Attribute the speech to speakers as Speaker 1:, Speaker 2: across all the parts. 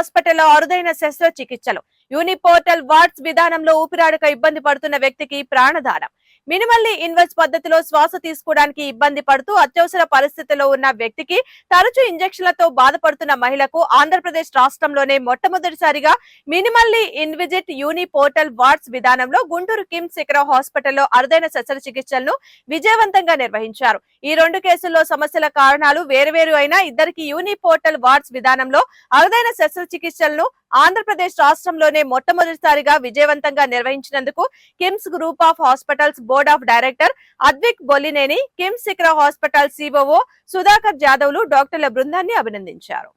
Speaker 1: హాస్పిటల్లో అరుదైన శస్త్రచికిత్సలు. యూనిపోర్టల్ వార్డ్స్ విధానంలో ఊపిరాడక ఇబ్బంది పడుతున్న వ్యక్తికి ప్రాణదానం. మినిమల్లీ ఇన్వర్స్ పద్ధతిలో శ్వాస తీసుకోవడానికి ఇబ్బంది పడుతూ అత్యవసర పరిస్థితిలో ఉన్న వ్యక్తికి తరచూ ఇంజెక్షన్లతో బాధపడుతున్న మహిళకు ఆంధ్రప్రదేశ్ రాష్ట్రంలోనే మొట్టమొదటిసారిగా మినిమల్లీ ఇన్విజిట్ యూనిపోర్టల్ వార్డ్స్ విధానంలో గుంటూరు కిమ్స్ శిఖర హాస్పిటల్లో అరుదైన శస్త్రచికిత్సలను విజయవంతంగా నిర్వహించారు. ఈ 2 కేసుల్లో సమస్యల కారణాలు వేరువేరు అయినా ఇద్దరికి యూనిపోర్టల్ వార్డ్స్ విధానంలో అరుదైన శస్త్రచికిత్సలను ఆంధ్రప్రదేశ్ రాష్ట్రంలోనే మొట్టమొదటిసారిగా విజయవంతంగా నిర్వహించినందుకు KIMS group of hospitals board of director Advik Bollineni, KIMS Shikhara hospital COO Sudhakar జాదవ్లు డాక్టర్ల బృందాన్ని అభినందించారు.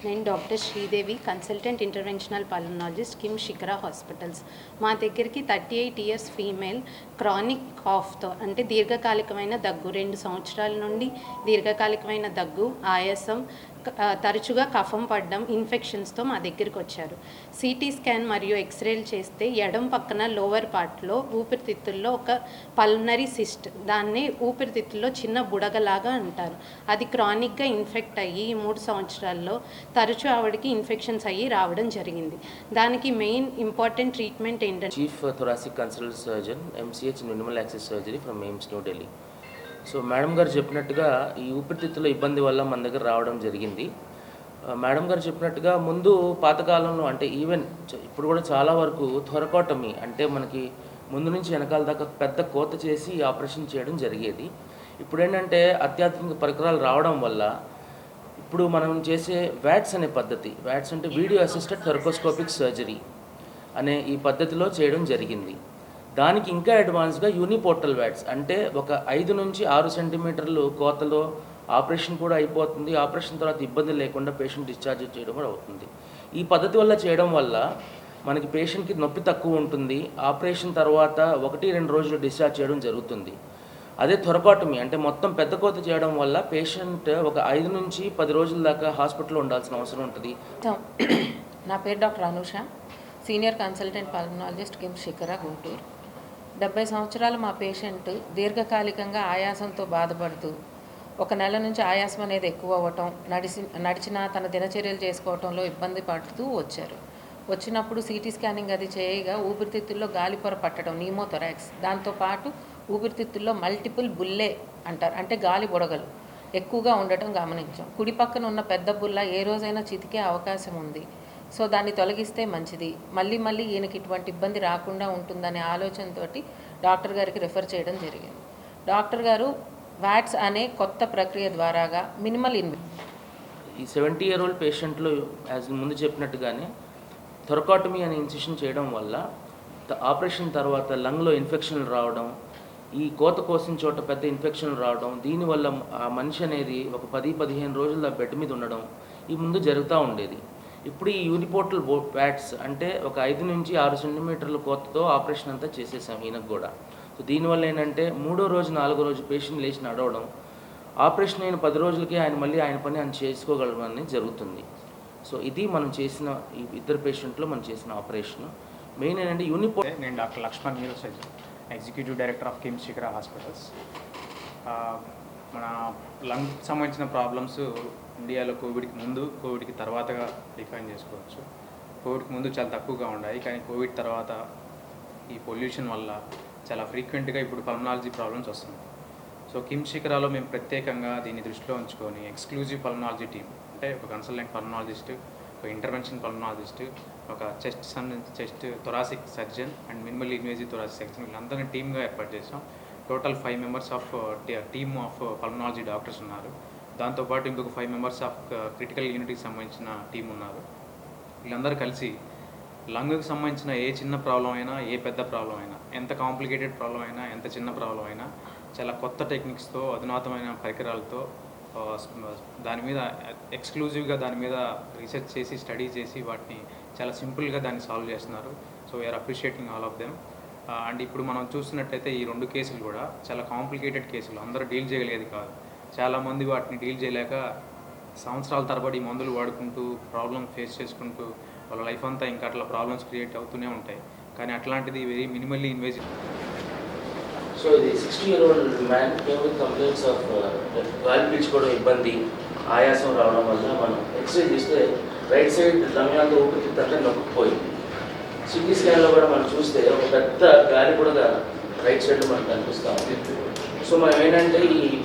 Speaker 2: నేను doctor Sridevi, consultant interventional pulmonologist, KIMS Shikhara hospitals. మా దగ్గరికి 38 ఇయర్స్ ఫీమేల్ క్రానిక్ కాఫ్తో అంటే దీర్ఘకాలికమైన దగ్గు, 2 సంవత్సరాల నుండి దీర్ఘకాలికమైన దగ్గు, ఆయాసం, తరచుగా కఫం పడడం, ఇన్ఫెక్షన్స్తో మా దగ్గరికి వచ్చారు. సిటీ స్కాన్ మరియు ఎక్స్రేలు చేస్తే ఎడం పక్కన లోవర్ పార్ట్లో ఊపిరితిత్తుల్లో ఒక పల్మనరీ సిస్ట్, దాన్ని ఊపిరితిత్తుల్లో చిన్న బుడగలాగా అంటారు. అది క్రానిక్గా ఇన్ఫెక్ట్ అయ్యి 3 సంవత్సరాల్లో తరచూ ఆవిడకి ఇన్ఫెక్షన్స్ అయ్యి రావడం జరిగింది. దానికి మెయిన్ ఇంపార్టెంట్ ట్రీట్మెంట్ ఏంటంటే
Speaker 3: chief thoracic consultant surgeon MCH minimal access surgery from AIIMS new Delhi. So madam గారు చెప్పినట్టుగా ఈ ఊపిరితిత్తుల ఇబ్బంది వల్ల మన దగ్గర రావడం జరిగింది. మేడం గారు చెప్పినట్టుగా ముందు పాతకాలంలో అంటే ఈవెన్ ఇప్పుడు కూడా చాలా వరకు థొరకోటమీ అంటే మనకి ముందు నుంచి వెనకాల దాకా పెద్ద కోత చేసి ఆపరేషన్ చేయడం జరిగేది. ఇప్పుడు ఏంటంటే అత్యాధునిక పరికరాలు రావడం వల్ల ఇప్పుడు మనం చేసే వ్యాట్స్ అనే పద్ధతి, వ్యాట్స్ అంటే వీడియో అసిస్టెడ్ థొరకోస్కోపిక్ సర్జరీ అనే ఈ పద్ధతిలో చేయడం జరిగింది. దానికి ఇంకా అడ్వాన్స్గా యూనిపోర్టల్ వ్యాట్స్ అంటే ఒక 5 నుంచి 6 సెంటీమీటర్లు కోతలో ఆపరేషన్ కూడా అయిపోతుంది. ఆపరేషన్ తర్వాత ఇబ్బంది లేకుండా పేషెంట్ డిశ్చార్జ్ చేయడం కూడా అవుతుంది. ఈ పద్ధతి వల్ల చేయడం వల్ల మనకి పేషెంట్కి నొప్పి తక్కువ ఉంటుంది. ఆపరేషన్ తర్వాత 1-2 రోజులు డిశ్చార్జ్ చేయడం జరుగుతుంది. అదే థొరకోటమీ అంటే మొత్తం పెద్ద కోత చేయడం వల్ల పేషెంట్ ఒక 5 నుంచి 10 రోజుల దాకా హాస్పిటల్లో ఉండాల్సిన అవసరం ఉంటుంది.
Speaker 4: నా పేరు doctor Anusha, senior consultant pulmonologist, KIMS శిఖర, గుంటూరు. 70 సంవత్సరాలు మా పేషెంట్ దీర్ఘకాలికంగా ఆయాసంతో బాధపడుతూ 1 నెల నుంచి ఆయాసం అనేది ఎక్కువ అవ్వటం, నడిచినా తన దినచర్యలు చేసుకోవటంలో ఇబ్బంది పడుతూ వచ్చారు. వచ్చినప్పుడు సిటీ స్కానింగ్ అది చేయగా ఊపిరితిత్తుల్లో గాలి పొర పట్టడం, నీమోథొరాక్స్, దాంతోపాటు ఊపిరితిత్తుల్లో మల్టిపుల్ బుల్లే అంటారు అంటే గాలి బుడగలు ఎక్కువగా ఉండటం గమనించాం. కుడి పక్కన ఉన్న పెద్ద బుల్ల ఏ రోజైనా చితికే అవకాశం ఉంది. సో దాన్ని తొలగిస్తే మంచిది, మళ్ళీ ఈయనకి ఇటువంటి ఇబ్బంది రాకుండా ఉంటుందనే ఆలోచనతోటి డాక్టర్ గారికి రిఫర్ చేయడం జరిగింది. డాక్టర్ గారు వ్యాట్స్ అనే కొత్త ప్రక్రియ ద్వారాగా మినిమల్
Speaker 3: ఈ 70 year old పేషెంట్లో యాజ్ ముందు చెప్పినట్టుగానే థొరకోటమీ అనే ఇన్సిషన్ చేయడం వల్ల ఆపరేషన్ తర్వాత లంగ్లో ఇన్ఫెక్షన్లు రావడం, ఈ కోత కోసిన చోట పెద్ద ఇన్ఫెక్షన్లు రావడం, దీనివల్ల ఆ మనిషి అనేది ఒక 10-15 రోజులు బెడ్ మీద ఉండడం ఈ ముందు జరుగుతూ ఉండేది. ఇప్పుడు ఈ యూనిపోర్టల్ వ్యాట్స్ అంటే ఒక 5 నుంచి 6 సెంటీమీటర్ల కోతతో ఆపరేషన్ అంతా చేసేసాం ఈయనకు కూడా. సో దీనివల్ల ఏంటంటే 3వ రోజు 4వ రోజు పేషెంట్ లేచి నడవడం, ఆపరేషన్ అయిన 10 రోజులకే ఆయన మళ్ళీ ఆయన పని ఆయన చేసుకోగలడం అనేది జరుగుతుంది. సో ఇది మనం చేసిన ఈ ఇద్దరు పేషెంట్లో మనం చేసిన ఆపరేషన్. మెయిన్ ఏంటంటే
Speaker 5: నేను doctor Lakshman neuro surgeon, executive director of KIMS Shikhara hospitals. మన లంగ్ సంబంధించిన ప్రాబ్లమ్స్ ఇండియాలో కోవిడ్కి ముందు, కోవిడ్కి తర్వాతగా డిఫైన్ చేసుకోవచ్చు. కోవిడ్కి ముందు చాలా తక్కువగా ఉన్నాయి, కానీ కోవిడ్ తర్వాత ఈ పొల్యూషన్ వల్ల చాలా ఫ్రీక్వెంట్గా ఇప్పుడు పల్మనాలజీ ప్రాబ్లమ్స్ వస్తున్నాయి. సో కిమ్స్ శిఖరాలో మేము ప్రత్యేకంగా దీన్ని దృష్టిలో ఉంచుకొని ఎక్స్క్లూజివ్ పల్మనాలజీ టీమ్ అంటే ఒక కన్సల్టెంట్ పల్మనాలజిస్ట్, ఒక ఇంటర్వెన్షన్ పల్మనాలజిస్ట్, ఒక chest thoracic surgeon and minimal invasive thoracic surgeon, వీళ్ళందరినీ టీమ్గా ఏర్పాటు చేసాం. Total 5 members of team of pulmonology doctors ఉన్నారు. దాంతోపాటు ఇంకొక 5 members ఆఫ్ క్రిటికల్ యూనిట్కి సంబంధించిన టీం ఉన్నారు. వీళ్ళందరూ కలిసి లంగ్కి సంబంధించిన ఏ చిన్న ప్రాబ్లం అయినా, ఏ పెద్ద ప్రాబ్లం అయినా, ఎంత కాంప్లికేటెడ్ ప్రాబ్లం అయినా, ఎంత చిన్న ప్రాబ్లం అయినా చాలా కొత్త టెక్నిక్స్తో, అధునాతమైన పరికరాలతో దాని మీద ఎక్స్క్లూజివ్గా దాని మీద రీసెర్చ్ చేసి, స్టడీ చేసి వాటిని చాలా సింపుల్గా దాన్ని సాల్వ్ చేస్తున్నారు. So we are appreciating all of them. And ఇప్పుడు మనం చూస్తున్నట్టయితే ఈ 2 కేసులు కూడా చాలా కాంప్లికేటెడ్ కేసులు, అందరూ డీల్ చేయగలిగేది కాదు. చాలామంది వాటిని డీల్ చేయలేక సంవత్సరాల తరబడి మందులు వాడుకుంటూ ప్రాబ్లం ఫేస్ చేసుకుంటూ వాళ్ళ లైఫ్ అంతా ఇంకా అట్లా ప్రాబ్లమ్స్ క్రియేట్ అవుతూనే ఉంటాయి. కానీ అట్లాంటిది వెరీ మినిమల్లీ ఇన్వేజివ్.
Speaker 3: సో ఇది 60-year-old man came with complaints of గాలి పీల్చుకోవడం ఇబ్బంది, ఆయాసం రావడం వల్ల మనం ఎక్స్రే చేస్తే రైట్ సైడ్ లంగ్ ఊపిరితిత్తు అంటే నొక్కిపోయింది. సిటీ స్కాన్లో కూడా మనం చూస్తే ఒక పెద్ద గాలి కూడా రైట్ సైడ్లో మనకు కనిపిస్తూ ఉంది. సో మనం ఏంటంటే ఈ